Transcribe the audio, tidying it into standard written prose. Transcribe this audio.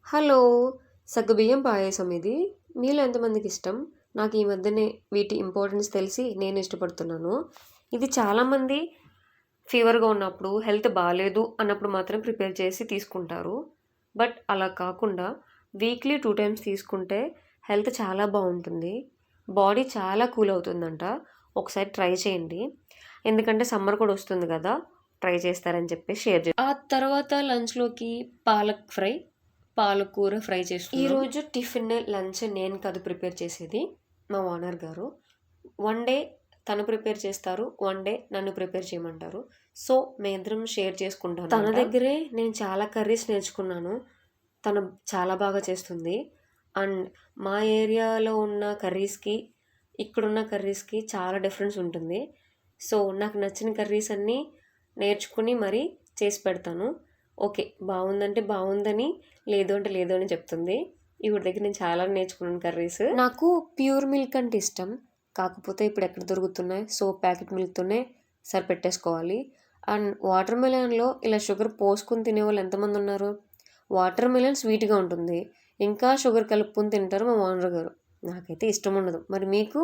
Hello! సగ్గుబియ్యం పాయసం ఇది. మీలో ఎంతమందికి ఇష్టం? నాకు ఈ మధ్యనే వీటి ఇంపార్టెన్స్ తెలిసి నేను ఇష్టపడుతున్నాను. ఇది చాలామంది ఫీవర్‌గా ఉన్నప్పుడు, హెల్త్ బాలేదు అన్నప్పుడు మాత్రం ప్రిపేర్ చేసి తీసుకుంటారు. బట్ అలా కాకుండా వీక్లీ 2 టైమ్స్ తీసుకుంటే హెల్త్ చాలా బావుంటుంది. బాడీ చాలా కూల్ అవుతుందంట. ఒకసారి ట్రై చేయండి. ఎందుకంటే సమ్మర్ కూడా వస్తుంది కదా! ట్రై చేస్తారని చెప్పేసి షేర్ ఆ తర్వాత లంచ్‌లోకి పాలక్ ఫ్రై, పాలకూర ఫ్రై చేసుకున్నాం. ఈరోజు టిఫిన్, లంచ్ నేను కాదు ప్రిపేర్ చేసేది. మా ఓనర్ గారు. వన్ డే తను ప్రిపేర్ చేస్తారు. వన్ డే నన్ను ప్రిపేర్ చేయమంటారు. సో, మేమిద్దరం షేర్ చేసుకుంటాం. తన దగ్గరే నేను చాలా కర్రీస్ నేర్చుకున్నాను. తను చాలా బాగా చేస్తుంది. అండ్ మా ఏరియాలో ఉన్న కర్రీస్‌కి, ఇక్కడున్న కర్రీస్‌కి చాలా డిఫరెన్స్ ఉంటుంది. సో, నాకు నచ్చిన కర్రీస్ అన్నీ నేర్చుకుని మరీ చేసి పెడతాను. ఓకే. బావుందంటే బావుందని, లేదు అంటే లేదు అని చెప్తుంది. ఈవిడ దగ్గర నేను చాలా నేర్చుకున్నాను కర్రీస్. నాకు ప్యూర్ మిల్క్ అంటే ఇష్టం. కాకపోతే ఇప్పుడు ఎక్కడ దొరుకుతున్నాయి? సో, ప్యాకెట్ మిల్క్‌తోనే సరిపెట్టేసుకోవాలి. అండ్ వాటర్ మిలన్‌లో ఇలా షుగర్ పోసుకొని తినేవాళ్ళు ఎంతమందున్నారు? వాటర్ మిలన్ స్వీట్‌గా ఉంటుంది. ఇంకా షుగర్ కలుపుకొని తింటారు మా ఓనర్ గారు. నాకైతే ఇష్టం ఉండదు. మరి మీకు?